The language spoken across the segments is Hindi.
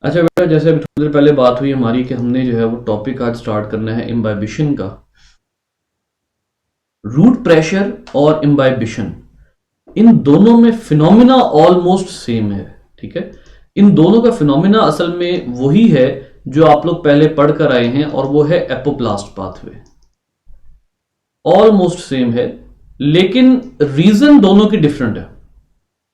अच्छा बेटा, जैसे अभी थोड़ी देर पहले बात हुई हमारी कि हमने जो है वो टॉपिक आज स्टार्ट करना है इम्बाइबिशन का। रूट प्रेशर और इम्बाइबिशन, इन दोनों में फिनोमिना ऑलमोस्ट सेम है। ठीक है, इन दोनों का फिनोमिना असल में वही है जो आप लोग पहले पढ़ कर आए हैं, और वो है एपोप्लास्ट पाथवे। ऑलमोस्ट सेम है, लेकिन रीजन दोनों की डिफरेंट है।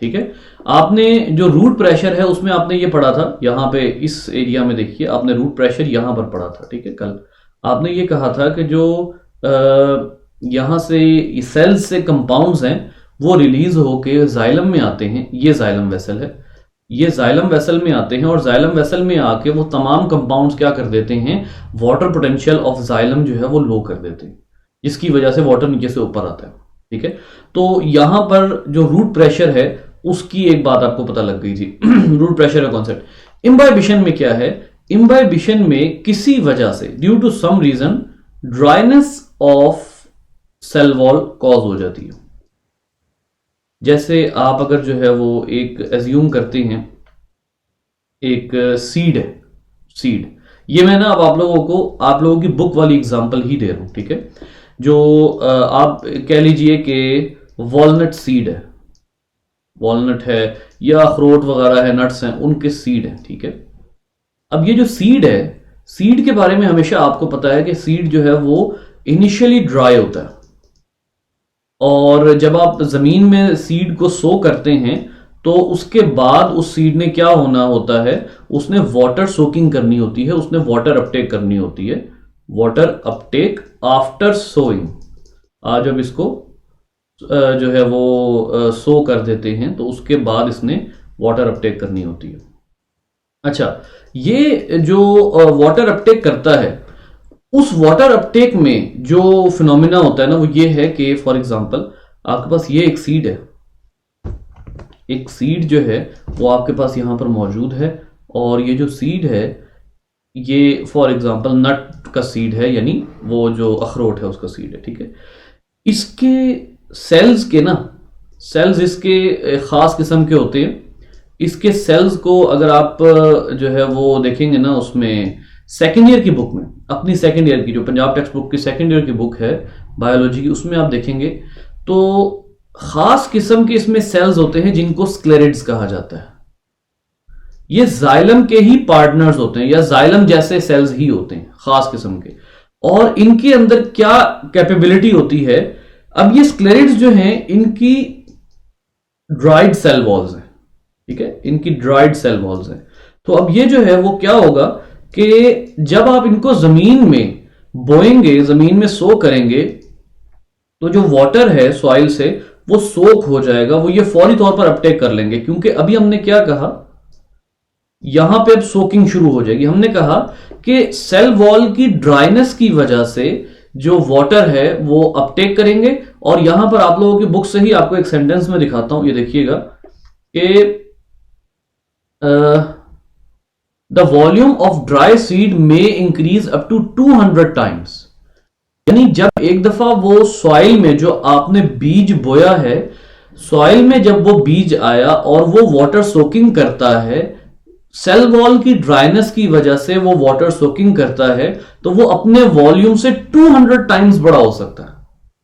ठीक है, आपने जो रूट प्रेशर है उसमें आपने ये पढ़ा था, यहां पे इस एरिया में देखिए आपने रूट प्रेशर यहां पर पढ़ा था। ठीक है, कल आपने ये कहा था कि जो यहां से सेल्स से कंपाउंड्स हैं वो रिलीज होके जाइलम में आते हैं। ये जाइलम वेसल है, ये जाइलम वेसल में आते हैं, और जाइलम वेसल में आके वो तमाम कंपाउंड्स क्या कर देते हैं, वाटर पोटेंशियल ऑफ जाइलम जो है वो लो कर देते हैं, जिसकी वजह से वाटर नीचे से ऊपर आता है। ठीक है, तो यहां पर जो रूट प्रेशर है उसकी एक बात आपको पता लग गई थी रूट प्रेशर का कॉन्सेप्ट। इम्बाइबिशन में क्या है, इम्बाइबिशन में किसी वजह से due to some reason dryness of cell wall cause हो जाती है। जैसे आप अगर जो है वो एक एज्यूम करते हैं, एक सीड है, सीड, ये मैं ना अब आप लोगों की बुक वाली एग्जांपल ही दे रहा हूं। ठीक है, जो आप कह लीजिए कि वॉलनट सीड है, वॉलनट है या अखरोट वगैरह है, नट्स हैं, उनके सीड है। ठीक है, अब ये जो सीड है, सीड के बारे में हमेशा आपको पता है कि सीड जो है वो इनिशियली ड्राई होता है, और जब आप जमीन में सीड को सो करते हैं तो उसके बाद उस सीड ने क्या होना होता है, उसने वाटर सोकिंग करनी होती है, उसने वाटर अपटेक करनी होती है, वाटर अपटेक आफ्टर सोइंग। आज जब इसको जो है वो सो कर देते हैं तो उसके बाद इसने वाटर अपटेक करनी होती है। अच्छा, ये जो वाटर अपटेक करता है, उस वाटर अपटेक में जो फिनोमिना होता है ना वो ये है कि फॉर एग्जांपल आपके पास ये एक सीड है, एक सीड जो है वो आपके पास यहां पर मौजूद है, और ये जो सीड है ये फॉर एग्जांपल नट का सीड है, यानी वो जो अखरोट है उसका सीड है। ठीक है, इसके सेल्स के ना, सेल्स इसके खास किस्म के होते हैं। इसके सेल्स को अगर आप जो है वो देखेंगे ना, उसमें सेकेंड ईयर की बुक में, अपनी सेकेंड ईयर की जो पंजाब टेक्स्ट बुक की सेकेंड ईयर की बुक है बायोलॉजी की, उसमें आप देखेंगे तो खास किस्म के इसमें सेल्स होते हैं जिनको स्क्लेरिड्स कहा जाता है। ये जाइलम के ही पार्टनर्स होते हैं, या जाइलम जैसे सेल्स ही होते हैं खास किस्म के, और इनके अंदर क्या कैपेबिलिटी होती है। अब ये स्क्लेरिड्स जो हैं इनकी ड्राइड सेल वॉल्स हैं। ठीक है, इनकी ड्राइड सेल वॉल्स हैं। तो अब ये जो है वो क्या होगा कि जब आप इनको जमीन में बोएंगे, जमीन में सो करेंगे, तो जो वाटर है सॉइल से वो सोक हो जाएगा, वो ये फौरी तौर पर अपटेक कर लेंगे, क्योंकि अभी हमने क्या कहा, यहां पे अब सोकिंग शुरू हो जाएगी। हमने कहा कि सेल वॉल की ड्राइनेस की वजह से जो वाटर है वो अपटेक करेंगे, और यहां पर आप लोगों की बुक से ही आपको एक सेंटेंस में दिखाता हूं, ये देखिएगा कि the volume of dry seed may increase up to 200 times. यानी जब एक दफा वो सॉइल में जो आपने बीज बोया है, सॉइल में जब वो बीज आया और वो वाटर सोकिंग करता है, सेल वॉल की ड्राइनेस की वजह से वो वाटर सोकिंग करता है, तो वो अपने वॉल्यूम से 200 टाइम्स बड़ा हो सकता है।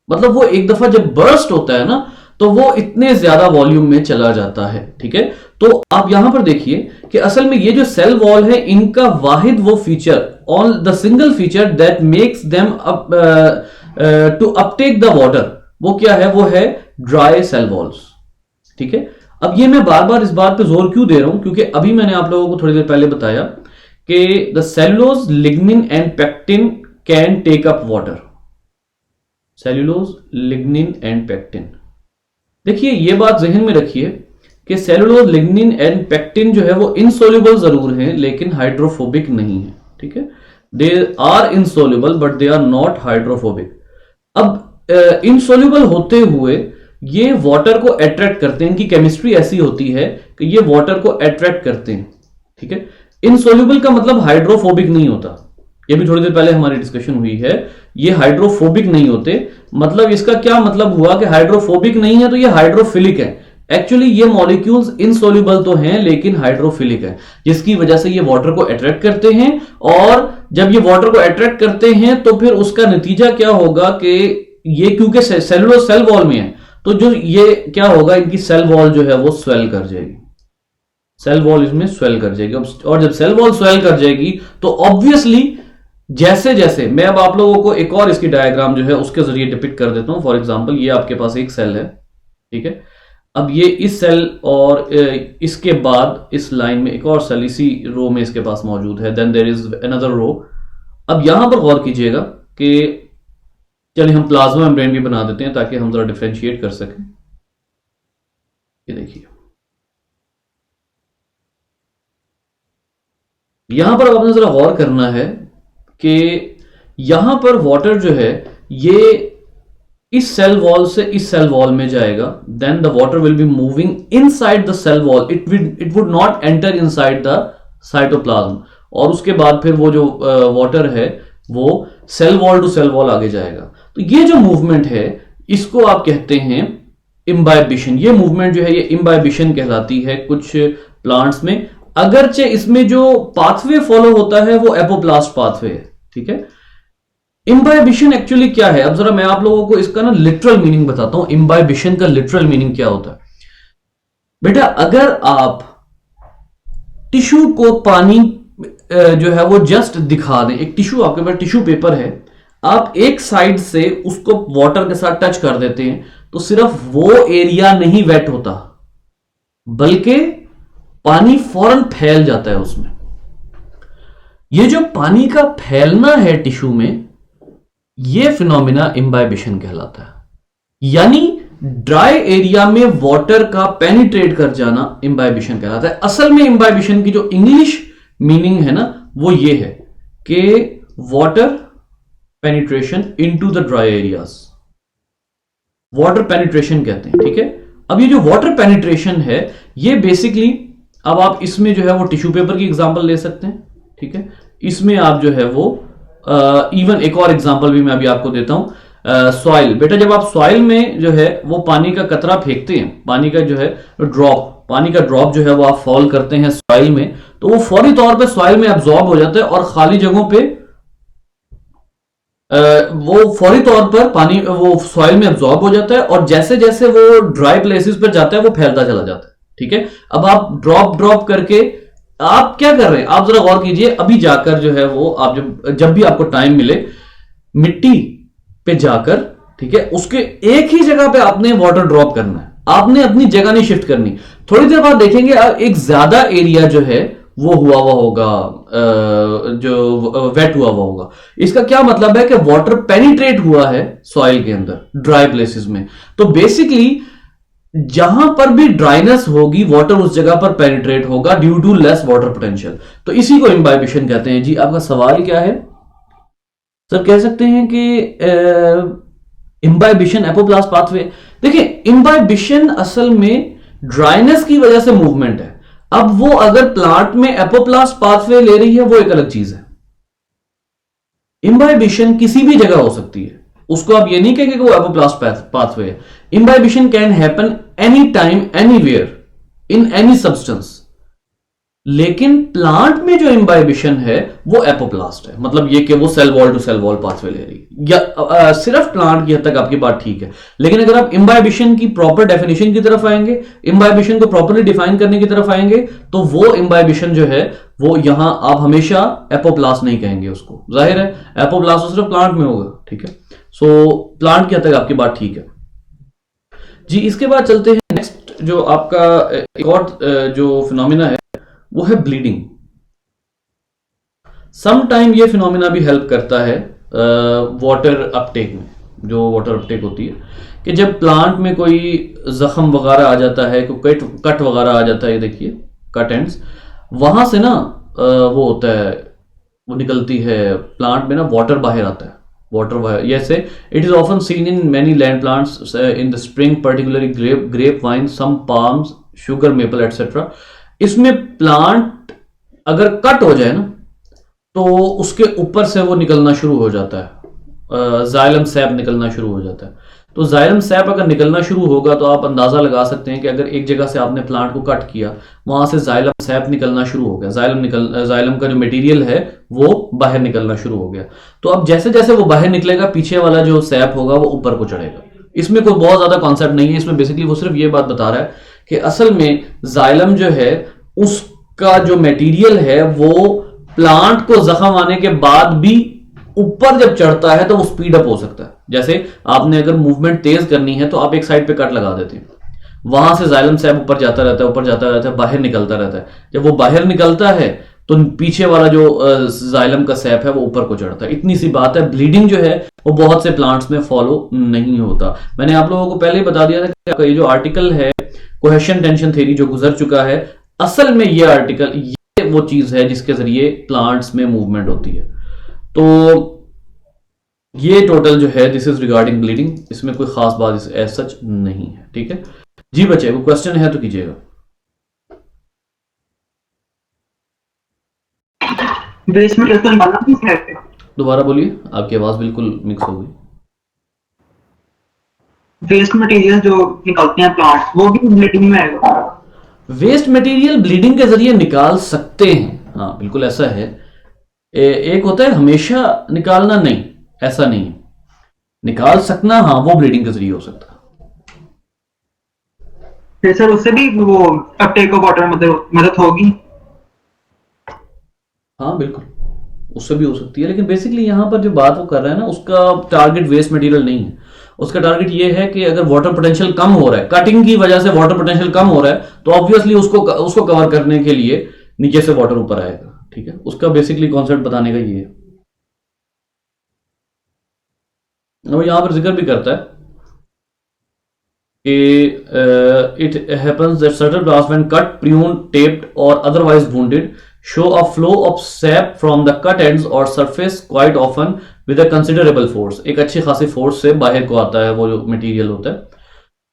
मतलब वो एक दफा जब बर्स्ट होता है ना, तो वो इतने ज्यादा वॉल्यूम में चला जाता है। ठीक है, तो आप यहां पर देखिए कि असल में ये जो सेल वॉल है, इनका वाहिद वो feature, on the single feature that makes them to uptake the water, वो क्या है, वो है ड्राई सेल वॉल्स। ठीक है, अब ये मैं बार बार इस बात पे जोर क्यों दे रहा हूं, क्योंकि अभी मैंने आप लोगों को थोड़ी देर पहले बताया कि the cellulose, lignin and pectin can take up water. Cellulose, lignin and pectin, देखिए ये बात जहन में रखिए कि सेलुलोज, लिग्निन एंड पेक्टिन जो है वो इनसोल्यूबल जरूर हैं, लेकिन हाइड्रोफोबिक नहीं है। ठीक है, they are insoluble but they are not hydrophobic. अब इनसोल्यूबल होते हुए ये वाटर को अट्रैक्ट करते हैं, इनकी केमिस्ट्री ऐसी होती है कि ये वाटर को अट्रैक्ट करते हैं। ठीक है, इनसोल्यूबल का मतलब हाइड्रोफोबिक नहीं होता, ये भी थोड़ी देर पहले हमारी डिस्कशन हुई है, ये हाइड्रोफोबिक नहीं होते। मतलब इसका क्या मतलब हुआ कि हाइड्रोफोबिक नहीं है तो ये हाइड्रोफिलिक है, एक्चुअली ये मॉलिक्यूल्स इनसोल्यूबल तो हैं लेकिन हाइड्रोफिलिक है, जिसकी वजह से ये वाटर को अट्रैक्ट करते हैं। और जब ये वाटर को अट्रैक्ट करते हैं तो फिर उसका नतीजा क्या होगा कि ये क्योंकि सेलुलर सेल वॉल में है, तो जो ये क्या होगा, इनकी सेल वॉल जो है वो स्वेल कर जाएगी, सेल वॉल इसमें स्वेल कर जाएगी। और जब सेल वॉल स्वेल कर जाएगी तो ऑब्वियसली जैसे जैसे मैं अब आप लोगों को एक और इसकी डायग्राम जो है उसके जरिए डिपिक्ट कर देता हूं। फॉर एग्जांपल ये आपके पास एक सेल है, ठीक है। अब ये इस सेल और इसके बाद इस लाइन में एक और सेल इसी रो में इसके पास मौजूद है, then there is another row. अब यहां पर गौर कीजिएगा कि चलिए हम प्लाज्मा मेम्ब्रेन भी बना देते हैं ताकि हम जरा डिफरेंशिएट कर सकें। ये देखिए यहां पर आपने जरा गौर करना है कि यहां पर वाटर जो है ये इस सेल वॉल से इस सेल वॉल में जाएगा, then the water will be moving inside the cell wall, it would not enter inside the cytoplasm. और उसके बाद फिर वो जो वाटर है वो cell wall to cell wall आगे जाएगा। तो ये जो मूवमेंट है इसको आप कहते हैं इम्बाइबिशन। ये मूवमेंट जो है ये इम्बाइबिशन कहलाती है कुछ प्लांट्स में, अगरचे इसमें जो पाथवे फॉलो होता है वो एपोप्लास्ट पाथवे है, ठीक है। इम्बाइबिशन एक्चुअली क्या है, अब जरा मैं आप लोगों को इसका ना लिटरल मीनिंग बताता हूं। इम्बाइबिशन का लिटरल मीनिंग क्या होता है बेटा, अगर आप टिश्यू को पानी जो है वो जस्ट दिखा दें, एक टिश्यू आपके पास टिश्यू पेपर है, आप एक साइड से उसको वाटर के साथ टच कर देते हैं तो सिर्फ वो एरिया नहीं वेट होता बल्कि पानी फौरन फैल जाता है उसमें। ये जो पानी का फैलना है टिश्यू में, ये फिनोमिना इम्बाइबिशन कहलाता है। यानी ड्राई एरिया में वाटर का पेनिट्रेट कर जाना इम्बाइबिशन कहलाता है। असल में इम्बाइबिशन की जो इंग्लिश मीनिंग है ना वो ये है कि water penetration into the dry areas, water penetration कहते हैं, ठीक है। अब ये जो वाटर पेनिट्रेशन है ये बेसिकली, अब आप इसमें जो है वो टिश्यू पेपर की एग्जांपल ले सकते हैं, ठीक है। इसमें आप जो है वो इवन एक और एग्जांपल भी मैं अभी आपको देता हूं, सॉइल। बेटा जब आप सॉइल में जो है वो पानी का कतरा फेंकते हैं, पानी का जो है ड्रॉप, पानी का ड्रॉप जो है वो आप फॉल करते हैं सॉइल में, तो वो फौरी तौर पे सॉइल में एब्जॉर्ब हो जाता है और खाली जगहों पे वो फौरी तौर पर पानी वो सॉइल में एब्जॉर्ब हो जाता है और जैसे जैसे वो ड्राई प्लेसेस पर जाता है वो फैलता चला जाता है, ठीक है। अब आप ड्रॉप करके आप क्या कर रहे हैं, आप जरा गौर कीजिए। अभी जाकर जो है वो आप जब भी आपको टाइम मिले मिट्टी पे जाकर, ठीक है, उसके एक ही जगह पे आपने वाटर ड्रॉप करना है, आपने अपनी जगह नहीं शिफ्ट करनी। थोड़ी देर बाद देखेंगे एक ज्यादा एरिया जो है वो हुआ हुआ होगा, जो वेट हुआ हुआ होगा। इसका क्या मतलब है कि वाटर पेनिट्रेट हुआ है सॉइल के अंदर ड्राई प्लेसेस में। तो बेसिकली जहां पर भी ड्राइनेस होगी वाटर उस जगह पर पेनिट्रेट होगा due to less water potential. तो इसी को इम्बाइबिशन कहते हैं। जी आपका सवाल क्या है सर? कह सकते हैं कि इम्बाइबिशन एपोप्लास्ट पाथवे। देखिए इम्बाइबिशन असल में ड्राइनेस की वजह से मूवमेंट है। अब वो अगर प्लांट में एपोप्लास्ट पाथवे ले रही है वो एक अलग चीज है। इम्बाइबिशन किसी भी जगह हो सकती है, उसको आप ये नहीं कहेंगे कि वो एपोप्लास्ट पाथवे है। Imbibition can happen any time anywhere in any substance, लेकिन प्लांट में जो इम्बाइबिशन है वो एपोप्लास्ट है। मतलब ये कि वो cell wall to cell wall pathway ले रही है, या सिर्फ प्लांट की हद तक आपकी बात ठीक है। लेकिन अगर आप इम्बाइबिशन की प्रॉपर डेफिनेशन की तरफ आएंगे, इम्बाइबिशन को प्रॉपरली डिफाइन करने की तरफ आएंगे, तो वो इम्बाइबिशन जो है वो यहां आप हमेशा एपोप्लास्ट नहीं कहेंगे उसको। जाहिर है एपोप्लास्ट तो सिर्फ प्लांट में होगा, ठीक है। सो प्लांट की हद तक आपकी बात ठीक है जी। इसके बाद चलते हैं नेक्स्ट, जो आपका एक और जो फिनोमिना है वो है ब्लीडिंग। सम टाइम ये फिनोमिना भी हेल्प करता है वाटर अपटेक में। जो वाटर अपटेक होती है कि जब प्लांट में कोई जख्म वगैरह आ जाता है, कोई कट वगैरह आ जाता है, ये देखिए कट एंड्स, वहां से ना वो होता है, वो निकलती है प्लांट में ना वाटर बाहर आता है, वाटर बाहर। जैसे it is often seen in many land plants in the spring, particularly grape vine, some palms, sugar maple etcetera. इसमें प्लांट अगर कट हो जाए ना तो उसके ऊपर से वो निकलना शुरू हो जाता है, जाइलम सैप निकलना शुरू हो जाता है। तो जाइलम सैप अगर निकलना शुरू होगा तो आप अंदाजा लगा सकते हैं कि अगर एक जगह से आपने प्लांट को कट किया, वहां से जाइलम सैप निकलना शुरू हो गया, जाइलम का जो मटेरियल है वो बाहर निकलना शुरू हो गया। तो अब जैसे जैसे वो बाहर निकलेगा, पीछे वाला जो सैप होगा वो ऊपर को चढ़ेगा। इसमें कोई बहुत ज्यादा कॉन्सेप्ट नहीं है, इसमें बेसिकली वो सिर्फ ये बात बता रहा है कि असल में जाइलम जो है उसका जो मटेरियल है वो प्लांट को जख्म आने के बाद भी ऊपर जब चढ़ता है तो वो स्पीड अप हो सकता है। जैसे आपने अगर मूवमेंट तेज करनी है तो आप एक साइड पे कट लगा देते हैं, वहां से जाइलम सैप ऊपर जाता रहता है, ऊपर जाता रहता है, बाहर निकलता रहता है। जब वो बाहर निकलता है तो पीछे वाला जो जाइलम का सैप है वो ऊपर को चढ़ता है। इतनी सी बात है। ब्लीडिंग जो है वो बहुत से प्लांट्स में फॉलो नहीं होता। मैंने आप लोगों को पहले ही बता दिया था कि आपका ये जो आर्टिकल है कोहेशन टेंशन थ्योरी जो गुजर चुका है, असल में ये आर्टिकल ये वो चीज है जिसके जरिए प्लांट्स में मूवमेंट होती है। तो ये टोटल जो है दिस इज रिगार्डिंग ब्लीडिंग, इसमें कोई खास बात एज सच नहीं है। ठीक है जी बच्चे, कोई क्वेश्चन है तो कीजिएगा। वेस्ट मटेरियल तो निकालना किस है? दोबारा बोलिए, आपकी आवाज बिल्कुल मिक्स हो गई। वेस्ट मटेरियल जो निकलते हैं प्लांट वो भी ब्लीडिंग में आएगा? वेस्ट मटेरियल ब्लीडिंग के जरिए निकाल सकते हैं, हाँ बिल्कुल ऐसा है। एक होता है हमेशा निकालना, नहीं ऐसा नहीं है। निकाल सकना हाँ वो ब्लीडिंग के जरिए हो सकता है। फिर सर उससे भी वो अपटेक ऑफ वाटर मदद होगी? हाँ बिल्कुल उससे भी हो सकती है, लेकिन बेसिकली यहां पर जो बात वो कर रहा है ना, उसका टारगेट वेस्ट मटेरियल नहीं है। उसका टारगेट ये है कि अगर वाटर पोटेंशियल कम हो रहा है, कटिंग की वजह से वाटर पोटेंशियल कम हो रहा है, तो ऑब्वियसली उसको कवर करने के लिए नीचे से वाटर ऊपर आएगा। ठीक है, उसका बेसिकली कॉन्सेप्ट बताने का ये है। वो यहां पर जिक्र भी करता है it happens that certain plants when cut, pruned, taped or otherwise wounded show a flow of sap from the cut ends or surface quite often with a considerable force। एक अच्छी खासी फोर्स से बाहर को आता है वो जो मटेरियल होता है।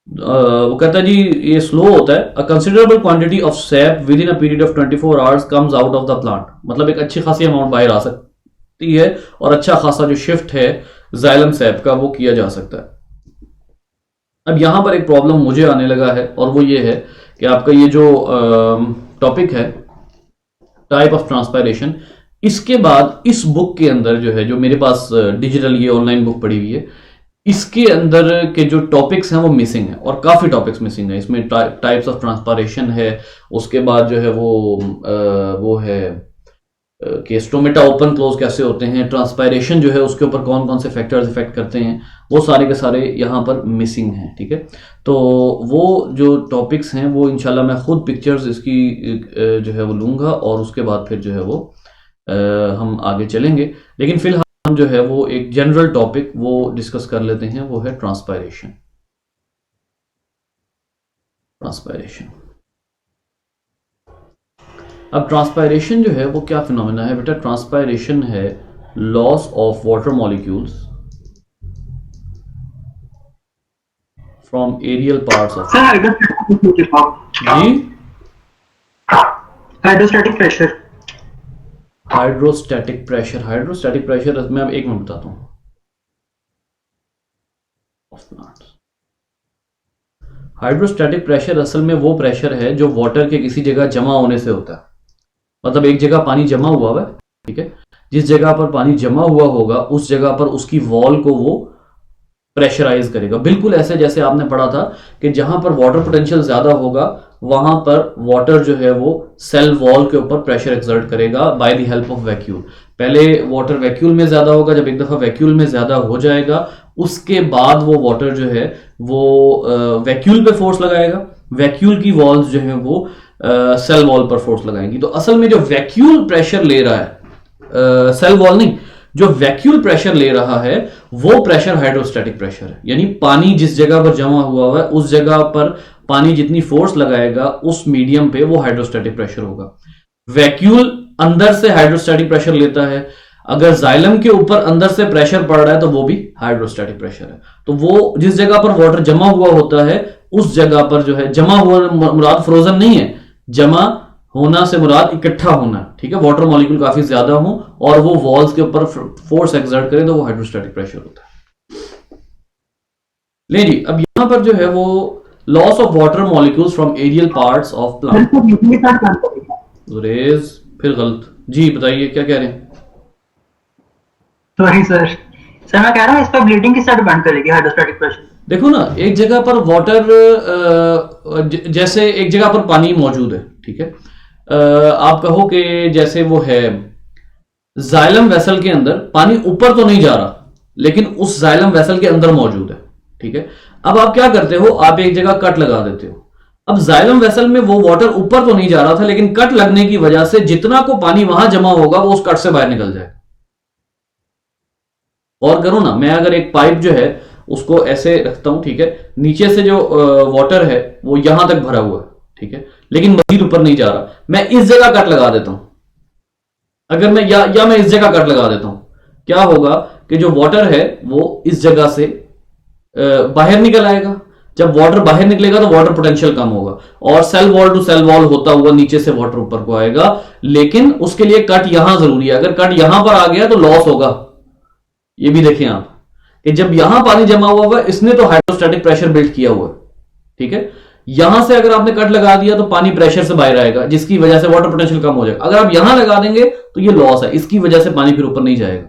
वो कहता है जी ये स्लो होता है। A considerable quantity of sap within a period of 24 hours comes out of the plant। मतलब एक अच्छी खासी अमाउंट बाहर आ सकती है और अच्छा खासा जो शिफ्ट है जाइलम सैप का वो किया जा सकता है। अब यहां पर एक प्रॉब्लम मुझे आने लगा है और वो ये है कि आपका ये जो टॉपिक है टाइप ऑफ ट्रांसपायरेशन, इसके बाद इस बुक के अंदर जो है, जो मेरे पास डिजिटल ये ऑनलाइन बुक पड़ी हुई है, इसके अंदर के जो टॉपिक्स हैं वो मिसिंग है और काफी टॉपिक्स मिसिंग है। इसमें टाइप्स ऑफ ट्रांसपायरेशन है, उसके बाद जो है वो है कि स्टोमेटा ओपन क्लोज कैसे होते हैं, ट्रांसपायरेशन जो है उसके ऊपर कौन कौन से फैक्टर्स इफेक्ट करते हैं, वो सारे के सारे यहाँ पर मिसिंग हैं। ठीक है, तो वो जो टॉपिक्स हैं वो इंशाल्लाह मैं खुद पिक्चर्स इसकी जो है वो लूंगा और उसके बाद फिर जो है वो हम आगे चलेंगे। लेकिन फिलहाल हम जो है वो एक जनरल टॉपिक वो डिस्कस कर लेते हैं, वो है ट्रांसपायरेशन। अब ट्रांसपायरेशन जो है वो क्या फिनोमेना है बेटा? ट्रांसपायरेशन है loss of water molecules from aerial parts of G hydrostatic pressure. Hydrostatic pressure, hydrostatic pressure मैं अब एक मिनट बताता हूं। हाइड्रोस्टैटिक प्रेशर असल में वो प्रेशर है जो वाटर के किसी जगह जमा होने से होता है। मतलब एक जगह पानी जमा हुआ है, ठीक है, जिस जगह पर पानी जमा हुआ होगा उस जगह पर उसकी वॉल को वो प्रेशराइज करेगा। बिल्कुल ऐसे जैसे आपने पढ़ा था कि जहां पर वाटर पोटेंशियल ज्यादा होगा वहां पर वाटर जो है वो सेल वॉल के ऊपर प्रेशर एक्सर्ट करेगा by the help of vacuole. पहले वाटर वैक्यूल में ज्यादा होगा, जब एक दफा वैक्यूल में ज्यादा हो जाएगा उसके बाद वो वाटर जो है वो वैक्यूल पे फोर्स लगाएगा, वैक्यूल की वॉल्स जो है वो सेल वॉल पर फोर्स लगाएंगी। तो असल में जो वैक्यूल प्रेशर ले रहा है, सेल वॉल नहीं, जो वैक्यूल प्रेशर ले रहा है वो प्रेशर हाइड्रोस्टैटिक प्रेशर है। यानी पानी जिस जगह पर जमा हुआ है उस जगह पर पानी जितनी फोर्स लगाएगा उस मीडियम पे वो हाइड्रोस्टैटिक प्रेशर होगा। वैक्यूल अंदर से हाइड्रोस्टैटिक प्रेशर लेता है, अगर जाइलम के ऊपर अंदर से प्रेशर पड़ रहा है तो वो भी हाइड्रोस्टैटिक प्रेशर है। तो वो जिस जगह पर वाटर जमा हुआ होता है उस जगह पर जो है, जमा हुआ मुराद फ्रोजन नहीं है, जमा होना से मुराद इकट्ठा होना, ठीक है, वाटर मॉलिक्यूल काफी ज्यादा हो और वो वॉल्स के ऊपर फोर्स एक्सर्ट करे तो वो हाइड्रोस्टैटिक प्रेशर होता है। ले जी, अब यहां पर जो है वो loss of water molecules from aerial parts of plant. गुरेज फिर गलत जी, बताइए क्या कह रहे हैं। सॉरी सर, सर मैं कह रहा हूँ इस पर ब्लीडिंग किस तरह डिपेंड करेगी हाइड्रोस्टैटिक प्रेशर। देखो ना, एक जगह पर वाटर, जैसे एक जगह पर पानी मौजूद है, ठीक है, आप कहो कि जैसे वो है जाइलम वेसल के अंदर, पानी ऊपर तो नहीं जा रहा लेकिन उस जाइलम वेसल के अंदर मौजूद है, ठीक है। अब आप क्या करते हो, आप एक जगह कट लगा देते हो। अब जाइलम वेसल में वो वाटर ऊपर तो नहीं जा रहा था लेकिन कट लगने की वजह से जितना को पानी वहां जमा होगा वो उस कट से बाहर निकल जाएगा। और करो ना, मैं अगर एक पाइप जो है उसको ऐसे रखता हूं, ठीक है, नीचे से जो वाटर है वो यहां तक भरा हुआ है, ठीक है, लेकिन मजीद ऊपर नहीं जा रहा, मैं इस जगह कट लगा देता हूं। अगर मैं या मैं इस जगह कट लगा देता हूं, क्या होगा कि जो वाटर है वो इस जगह से बाहर निकल आएगा। जब वाटर बाहर निकलेगा तो वाटर पोटेंशियल कम होगा और cell wall to cell wall होता हुआ नीचे से वाटर ऊपर को आएगा। लेकिन उसके लिए कट यहां जरूरी है, अगर कट यहां पर आ गया तो लॉस होगा। ये भी देखें आप कि जब यहां पानी जमा हुआ हुआ, इसने तो हाइड्रोस्टैटिक प्रेशर बिल्ड किया हुआ है, ठीक है। यहां से अगर आपने कट लगा दिया तो पानी प्रेशर से बाहर आएगा जिसकी वजह से वाटर पोटेंशियल कम हो जाएगा। अगर आप यहां लगा देंगे तो ये लॉस है, इसकी वजह से पानी फिर ऊपर नहीं जाएगा,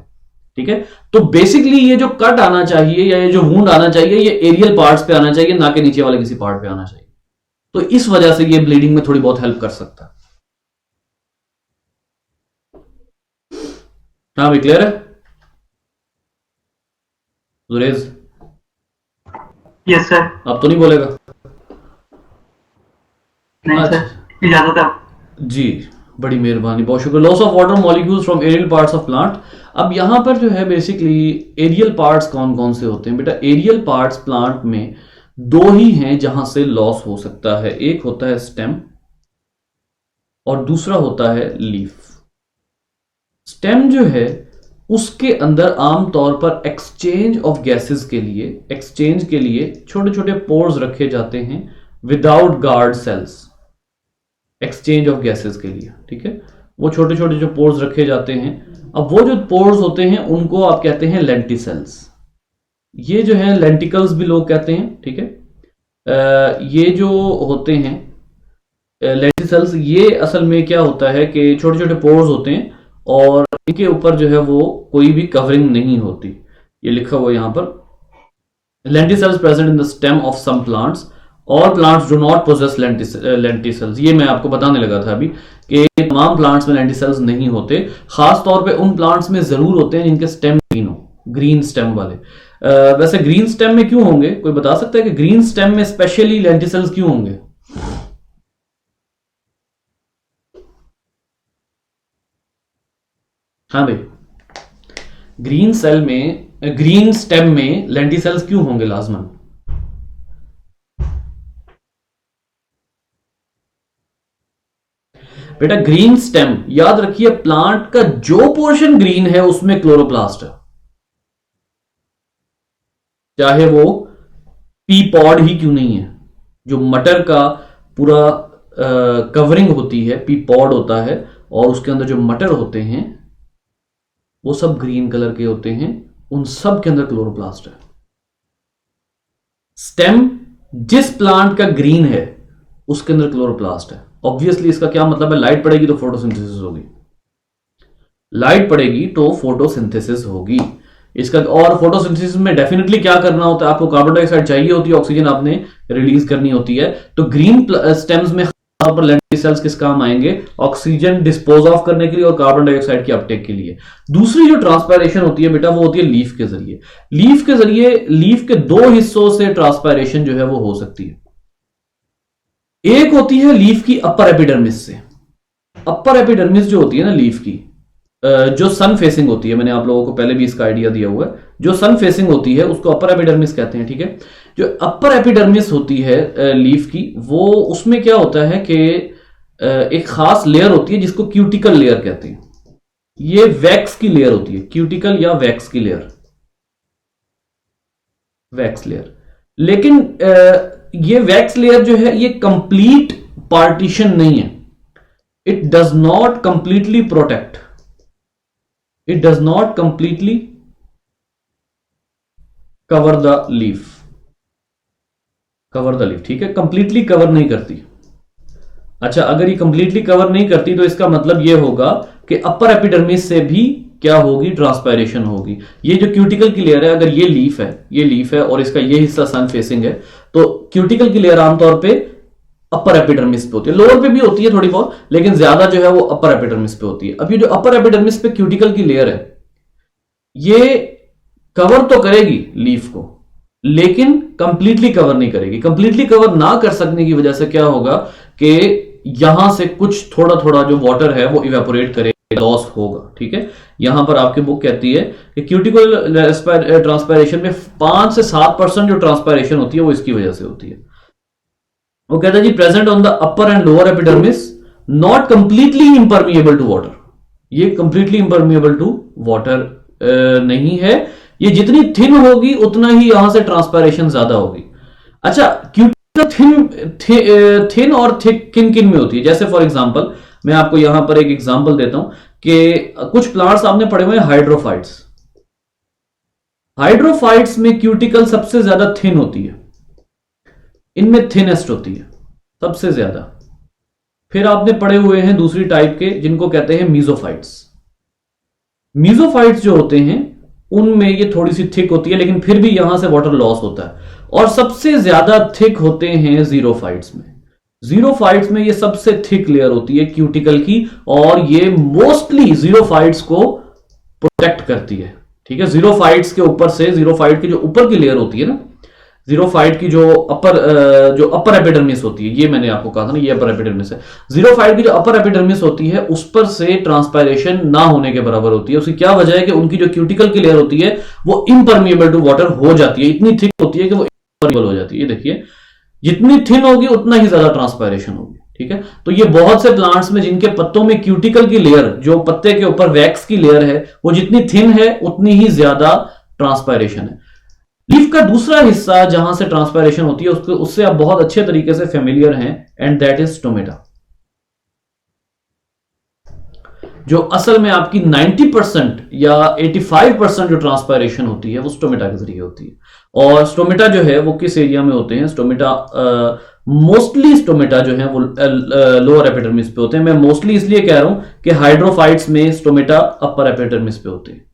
ठीक है। तो बेसिकली ये जो कट आना चाहिए या ये जो वूंड आना चाहिए ये एरियल पार्ट्स पे आना चाहिए, ना कि नीचे वाले किसी पार्ट पे आना चाहिए। तो इस वजह से ये ब्लीडिंग में थोड़ी बहुत हेल्प कर सकता है। हाँ भाई, क्लियर है जुरेज? Yes sir. अब तो नहीं बोलेगा? नहीं अच्छा सर, इजाजत है। जी, बड़ी मेहरबानी, बहुत शुक्रिया। Loss of water molecules from aerial parts of plant. अब यहां पर जो है बेसिकली एरियल पार्ट्स कौन कौन से होते हैं बेटा? एरियल पार्ट्स प्लांट में दो ही हैं जहां से लॉस हो सकता है, एक होता है स्टेम और दूसरा होता है लीफ। स्टेम जो है उसके अंदर आमतौर पर एक्सचेंज ऑफ गैसेस के लिए छोटे छोटे पोर्स रखे जाते हैं without guard cells, exchange of gases के लिए, ठीक है। वो छोटे छोटे जो पोर्स रखे जाते हैं, अब वो जो पोर्स होते हैं उनको आप कहते हैं लेंटिसेल्स। ये जो है लेंटिकल्स भी लोग कहते हैं, ठीक है। ये जो होते हैं लेंटिसेल्स, ये असल में क्या होता है कि छोटे छोटे पोर्स होते हैं और इनके ऊपर जो है वो कोई भी कवरिंग नहीं होती। ये लिखा हुआ यहां पर, lenticels present in the stem of some plants और plants do not possess lenticels. ये मैं आपको बताने लगा था अभी कि तमाम प्लांट्स में लेंटिसेल्स नहीं होते, खास तौर पे उन प्लांट्स में जरूर होते हैं जिनके स्टेम ग्रीन हो, ग्रीन स्टेम वाले। वैसे ग्रीन स्टेम में क्यों होंगे, कोई बता सकता है कि ग्रीन स्टेम में स्पेशली लेंटिसेल्स क्यों होंगे? हाँ भाई, ग्रीन स्टेम में लेंटिसेल्स क्यों होंगे लाजमन? बेटा ग्रीन स्टेम, याद रखिए प्लांट का जो पोर्शन ग्रीन है उसमें क्लोरोप्लास्ट है, चाहे वो पी पॉड ही क्यों नहीं है। जो मटर का पूरा कवरिंग होती है पी पॉड होता है और उसके अंदर जो मटर होते हैं वो सब ग्रीन कलर के होते हैं, उन सब के अंदर क्लोरोप्लास्ट है। स्टेम जिस प्लांट का ग्रीन है उसके अंदर क्लोरोप्लास्ट है। ऑब्वियसली इसका क्या मतलब है? लाइट पड़ेगी तो फोटोसिंथेसिस होगी, लाइट पड़ेगी तो फोटोसिंथेसिस होगी इसका। और फोटोसिंथेसिस में डेफिनेटली क्या करना होता है, आपको कार्बन डाइऑक्साइड चाहिए होती है, ऑक्सीजन आपने रिलीज करनी होती है। तो ग्रीन स्टेम्स में खासतौर पर लेंटिसेल्स किस काम आएंगे? ऑक्सीजन डिस्पोज ऑफ करने के लिए और कार्बन डाइऑक्साइड की अपटेक के लिए। दूसरी जो ट्रांसपायरेशन होती है बेटा वो होती है लीफ के जरिए। लीफ के दो हिस्सों से ट्रांसपायरेशन जो है वो हो सकती है। एक होती है लीफ की अपर एपिडर्मिस से। अपर एपिडर्मिस जो होती है ना लीफ की, जो सन फेसिंग होती है, मैंने आप लोगों को पहले भी इसका आइडिया दिया हुआ है, जो सन फेसिंग होती है उसको अपर एपिडर्मिस कहते हैं, ठीक है। जो अपर एपिडर्मिस होती है लीफ की, वो उसमें क्या होता है कि एक खास लेयर होती है जिसको क्यूटिकल लेयर कहते हैं। ये वैक्स की लेयर होती है, क्यूटिकल या वैक्स की लेयर, वैक्स लेयर। लेकिन ये वैक्स लेयर जो है ये कंप्लीट पार्टीशन नहीं है, it does not completely protect, it does not completely cover the leaf, cover the leaf, ठीक है, कंप्लीटली कवर नहीं करती। अच्छा, अगर ये कंप्लीटली कवर नहीं करती तो इसका मतलब ये होगा कि अपर एपिडर्मिस से भी क्या होगी, ट्रांसपायरेशन होगी। ये जो क्यूटिकल की लेयर है, अगर ये लीफ है और इसका ये हिस्सा सन फेसिंग है, तो क्यूटिकल की लेयर आमतौर पे अपर एपिडर्मिस पे होती है, लोअर पे भी होती है थोड़ी बहुत, लेकिन ज्यादा जो है वो अपर एपिडर्मिस पे होती है। अब ये जो अपर एपिडर्मिस पे क्यूटिकल की लेयर है, ये कवर तो करेगी लीफ को, लेकिन कंप्लीटली कवर नहीं करेगी। कंप्लीटली कवर ना कर सकने की वजह से क्या होगा कि यहां से कुछ थोड़ा थोड़ा जो वाटर है वो इवेपोरेट करेगा, लॉस होगा, ठीक है। यहां पर आपकी बुक कहती है कि क्यूटिकल ट्रांसपायरेशन में 5 से 7% जो ट्रांसपायरेशन होती है वो इसकी वजह से होती है। वो कहता है जी, present on the upper and lower epidermis, not completely impermeable to water. ये कंप्लीटली इम्परमिएबल टू वाटर नहीं है, ये जितनी थिन होगी उतना ही यहां से ट्रांसपायरेशन ज्यादा होगी। अच्छा, क्यूटिकल थिन और थिक किन किन में होती है? जैसे फॉर एग्जांपल मैं आपको यहां पर एक एग्जांपल देता हूं कि कुछ प्लांट्स आपने पढ़े हुए हैं, हाइड्रोफाइट्स। हाइड्रोफाइट्स में क्यूटिकल सबसे ज्यादा थिन होती है, इनमें थिनेस्ट होती है सबसे ज्यादा। फिर आपने पढ़े हुए हैं दूसरी टाइप के, जिनको कहते हैं मीजोफाइट्स। मीजोफाइट्स जो होते हैं उनमें ये थोड़ी सी थिक होती है, लेकिन फिर भी यहां से वाटर लॉस होता है। और सबसे ज्यादा थिक होते हैं जीरोफाइट्स में। जीरोफाइट्स में ये सबसे थिक लेयर होती है क्यूटिकल की, और ये मोस्टली जीरोफाइट्स को प्रोटेक्ट करती है, ठीक है। जीरोफाइट्स के ऊपर से, जीरोफाइट की जो ऊपर की लेयर होती है ना, जीरोफाइट की जो अपर एपिडर्मिस होती है, ये मैंने आपको कहा था ना, ये अपर एपिडर्मिस है। जीरोफाइट की जो अपर एपिडर्मिस होती है उस पर से ट्रांसपायरेशन ना होने के बराबर होती है। उसकी क्या वजह है कि उनकी जो क्यूटिकल की लेयर होती है वो इम्परमिएबल टू वाटर हो जाती है, इतनी थिक होती है कि वो इम्परमिएबल हो जाती है। ये देखिए, जितनी थिन होगी उतना ही ज्यादा ट्रांसपायरेशन होगी, ठीक है। तो ये बहुत से प्लांट्स में जिनके पत्तों में क्यूटिकल की लेयर, जो पत्ते के ऊपर वैक्स की लेयर है, वो जितनी थिन है उतनी ही ज्यादा ट्रांसपायरेशन है। लीफ का दूसरा हिस्सा जहां से ट्रांसपायरेशन होती है उससे आप बहुत अच्छे तरीके से फेमिलियर हैं, एंड दैट इज स्टोमेटा। जो असल में आपकी 90% या 85% जो ट्रांसपायरेशन होती है वो स्टोमेटा के जरिए होती है। और स्टोमेटा जो है वो किस एरिया में होते हैं? स्टोमेटा मोस्टली स्टोमेटा जो है वो लोअर एपिडर्मिस पे होते हैं। मैं मोस्टली इसलिए कह रहा हूं कि हाइड्रोफाइट्स में स्टोमेटा अपर एपिडर्मिस पे होते हैं।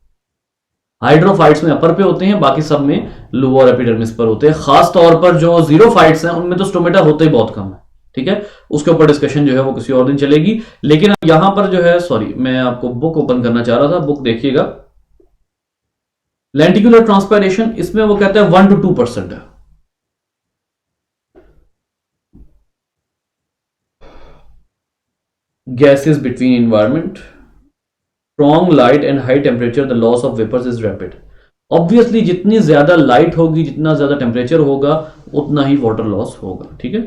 हाइड्रोफाइट्स में अपर पे होते हैं, बाकी सब में लोअर एपिडर्मिस पर होते हैं। खास तौर पर जो जीरोफाइट्स हैं उनमें तो स्टोमेटा होते ही बहुत कम है, ठीक है। उसके ऊपर डिस्कशन जो है वो किसी और दिन चलेगी। लेकिन यहां पर जो है, सॉरी, मैं आपको बुक ओपन करना चाह रहा था, बुक देखिएगा। लेंटिकुलर ट्रांसपायरेशन, इसमें वो कहता है 1 to 2% है। Gases between environment, strong light and high temperature, the loss of vapours is rapid. Obviously जितनी ज्यादा लाइट होगी, जितना ज्यादा टेम्परेचर होगा, उतना ही वाटर लॉस होगा, ठीक है।